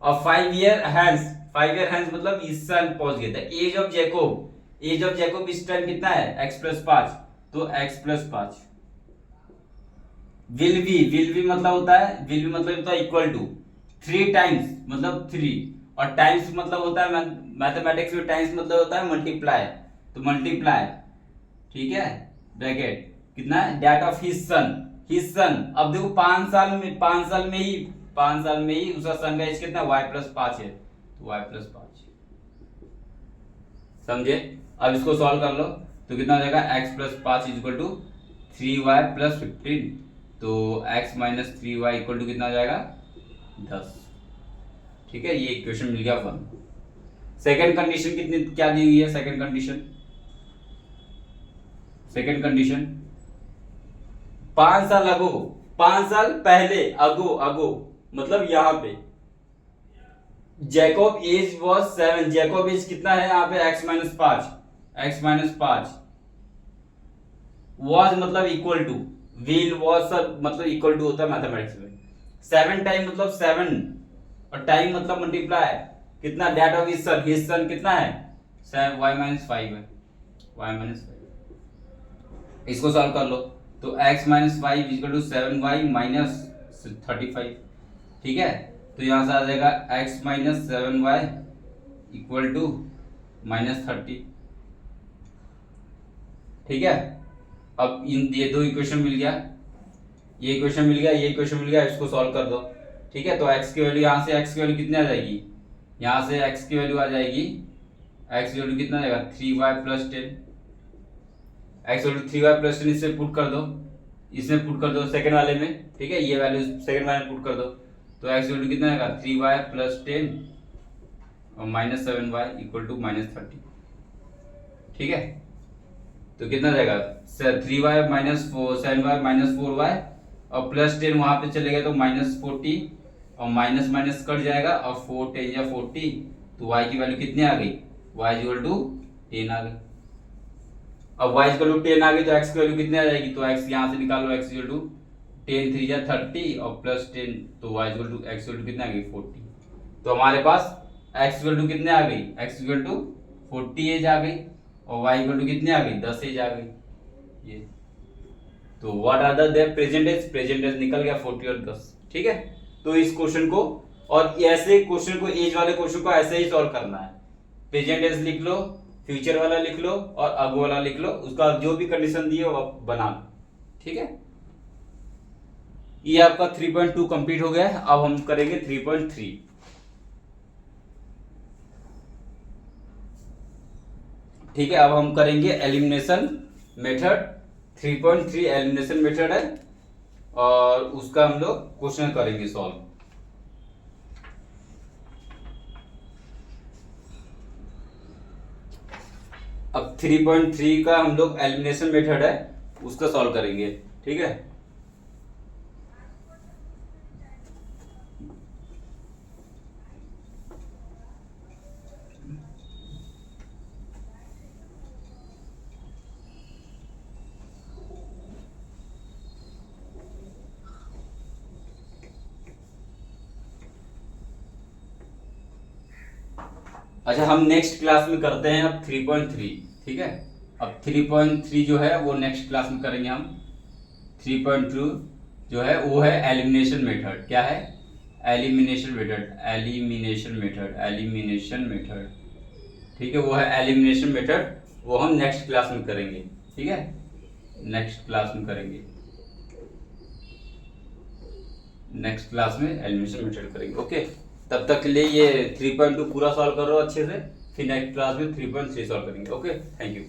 और 5 year हैंस, 5 year हैंस मतलब इस साल पहुंच गया था। Age of Jacob, age of Jacob इस टाइम कितना है, एक्स प्लस 5, तो एक्स प्लस 5। विल बी मतलब होता है इक्वल टू 3 टाइम्स मतलब 3, और टाइम्स मतलब होता है मैथमेटिक्स में टाइम्स मतलब होता है मल्टीप्लाई, तो मल्टीप्लाई, ठीक है, ब्रैकेट कितना है, दैट ऑफ हिज सन। अब देखो 5 साल में ही उसका सन का एज कितना, y प्लस 5 है, तो y प्लस 5, समझे। अब इसको सॉल्व कर लो, तो कितना हो जाएगा, x plus 5 equal to 3y plus 15, तो x minus 3y equal to कितना हो जाएगा, 10, ठीक है। ये इक्वेशन मिल गया 1। सेकंड कंडीशन कितनी क्या दी हुई है, सेकंड कंडीशन 5 साल अगो, 5 साल पहले, अगो मतलब यहां पे Jacob age was 7, Jacob age कितना है यहाँ पे, x माइनस 5, वॉज मतलब इक्वल टू, विल वॉज सब मतलब इक्वल टू होता है मैथमेटिक्स में। 7 टाइम मतलब 7, और टाइम मतलब मल्टीप्लाई, कितना, दैट ऑफ हिज सन कितना है, y माइनस 5 है, y माइनस 5। इसको सॉल्व कर लो, तो x minus 5 equal to 7y minus 35, ठीक है। तो यहां से आ जाएगा x minus 7y equal to minus 30, ठीक है। अब इन ये दो इक्वेशन मिल गया, ये इक्वेशन मिल गया, ये इक्वेशन मिल गया, इसको सॉल्व कर दो, ठीक है, तो x की वैल्यू यहाँ से x की वैल्यू कितनी आ जाएगी, यहाँ से x की वैल्यू आ जाएगी, x की वैल्यू कितना आ जाएगा 3y plus 10, x value 3y plus 10 इससे पुट कर दो, इसमें पुट कर दो सेकंड वाले में, ठीक है, ये वैल्यू सेकंड वाले में पुट कर दो, तो x वैल्यू कितना आएगा 3y प्लस 10 और minus 7y equal to minus 30, ठीक है, तो कितना जाएगा 3y minus 7y minus 4y और प्लस 10 वहां पे चले गए तो माइनस 40 और माइनस माइनस कट जाएगा और 4 10 या 40, तो y की वैल्यू कितनी आ गई, y इक्वल टू 10 आ गई। अब y इक्वल टू 10 आ गई तो x की वैल्यू कितनी आ जाएगी, तो x यहां से निकालो, x इक्वल टू 10 3 या 30 और प्लस 10, तो y equal to x equal to कितना आ गई 40, तो हमारे पास x इक्वल टू कितने आ गई, x इक्वल टू 40 एज आ गई और y इक्वल टू कितनी आ गई 10 एज आ गई। ये तो what are the present age निकल गया 40 और 10, ठीक है। तो इस क्वेश्चन को और ऐसे क्वेश्चन को एज वाले क्वेश्चन को ऐसे ही सॉल्व करना है, प्रेजेंट एज लिख लो, फ्यूचर वाला लिख लो और अगो वाला लिख लो, उसका जो भी कंडीशन दी है वो बना लो, ठीक है। ये आपका 3.2 कंप्लीट हो गया है। अब हम करेंगे 3.3, ठीक है। अब हम करेंगे एलिमिनेशन मेथड, 3.3 एलिमिनेशन मेथड है और उसका हम लोग क्वेश्चन करेंगे सॉल्व। अब 3.3 का हम लोग एलिमिनेशन मेथड है उसका सॉल्व करेंगे, ठीक है। अच्छा, हम नेक्स्ट क्लास में करते हैं अब 3.3, ठीक है। अब 3.3 जो है वो नेक्स्ट क्लास में करेंगे हम। 3.2 जो है वो है एलिमिनेशन मेथड। क्या है? Elimination method, elimination method, elimination method, ठीक है, वो है एलिमिनेशन मेथड, वो हम नेक्स्ट क्लास में करेंगे, ठीक है, नेक्स्ट क्लास में करेंगे, नेक्स्ट क्लास में एलिमिनेशन मेथड करेंगे, ओके। तब तक के लिए ये 3.2 पूरा सॉल्व करो अच्छे से, फिर नेक्स्ट क्लास में 3.3 सॉल्व करेंगे, ओके। Thank you.